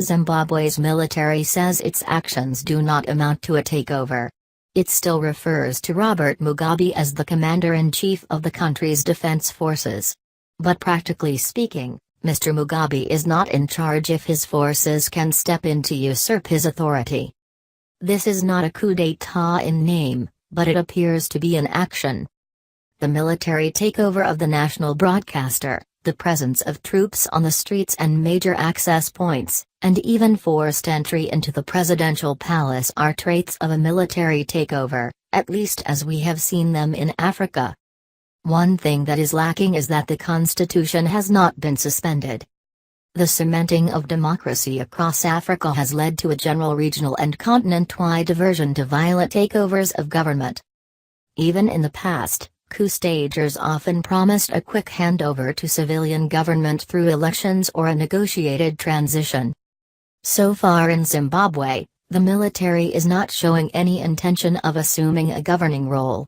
Zimbabwe's military says its actions do not amount to a takeover. It still refers to Robert Mugabe as the commander-in-chief of the country's defense forces. But practically speaking, Mr. Mugabe is not in charge if his forces can step in to usurp his authority. This is not a coup d'état in name, but it appears to be in action. The military takeover of the national broadcaster, the presence of troops on the streets and major access points, and even forced entry into the presidential palace are traits of a military takeover, at least as we have seen them in Africa. One thing that is lacking is that the constitution has not been suspended. The cementing of democracy across Africa has led to a general regional and continent-wide aversion to violent takeovers of government. Even in the past, coup stagers often promised a quick handover to civilian government through elections or a negotiated transition. So far in Zimbabwe, the military is not showing any intention of assuming a governing role.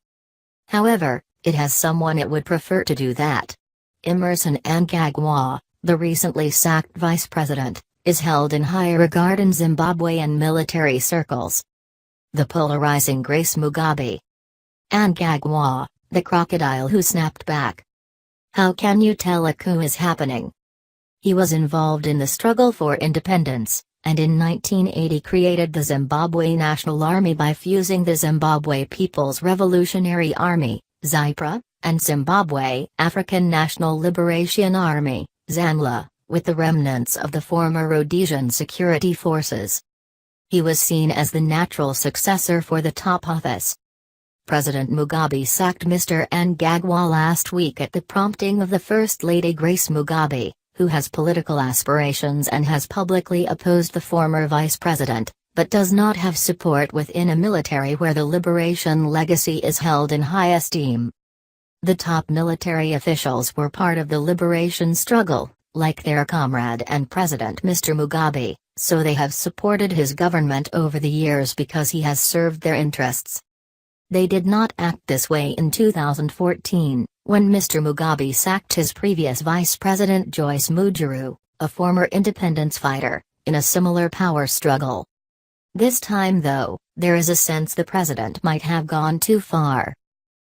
However, it has someone it would prefer to do that. Emmerson Mnangagwa, the recently sacked vice president, is held in high regard in Zimbabwean military circles. The polarizing Grace Mugabe. Mnangagwa, the crocodile who snapped back. How can you tell a coup is happening? He was involved in the struggle for independence, and in 1980 created the Zimbabwe National Army by fusing the Zimbabwe People's Revolutionary Army, ZIPRA, and Zimbabwe African National Liberation Army, ZANLA, with the remnants of the former Rhodesian security forces. He was seen as the natural successor for the top office. President Mugabe sacked Mr. Mnangagwa last week at the prompting of the First Lady Grace Mugabe, who has political aspirations and has publicly opposed the former vice president, but does not have support within a military where the liberation legacy is held in high esteem. The top military officials were part of the liberation struggle, like their comrade and president Mr. Mugabe, so they have supported his government over the years because he has served their interests. They did not act this way in 2014, when Mr. Mugabe sacked his previous vice president Joyce Mujiru, a former independence fighter, in a similar power struggle. This time though, there is a sense the president might have gone too far.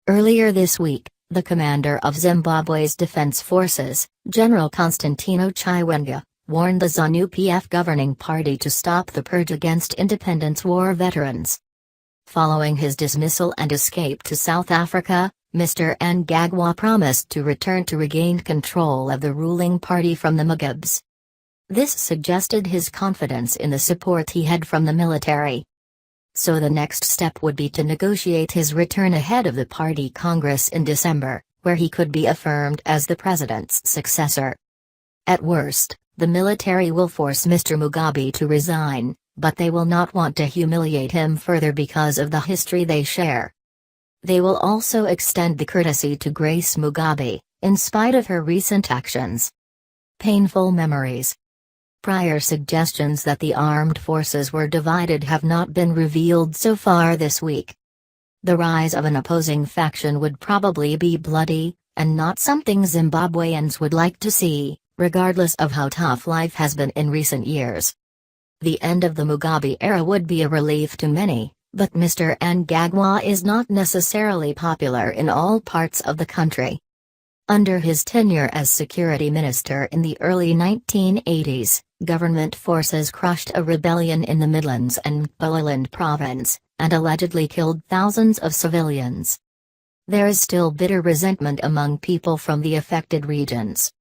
Earlier this week, the commander of Zimbabwe's defense forces, General Constantino Chiwenga, warned the ZANU-PF governing party to stop the purge against independence war veterans. Following his dismissal and escape to South Africa, Mr. Mnangagwa promised to return to regain control of the ruling party from the Mugabes. This suggested his confidence in the support he had from the military. So the next step would be to negotiate his return ahead of the party congress in December, where he could be affirmed as the president's successor. At worst, the military will force Mr. Mugabe to resign, but they will not want to humiliate him further because of the history they share. They will also extend the courtesy to Grace Mugabe, in spite of her recent actions. Painful memories. Prior suggestions that the armed forces were divided have not been revealed so far this week. The rise of an opposing faction would probably be bloody, and not something Zimbabweans would like to see, regardless of how tough life has been in recent years. The end of the Mugabe era would be a relief to many, but Mr. Mnangagwa is not necessarily popular in all parts of the country. Under his tenure as security minister in the early 1980s, government forces crushed a rebellion in the Midlands and Mpumalanga province, and allegedly killed thousands of civilians. There is still bitter resentment among people from the affected regions.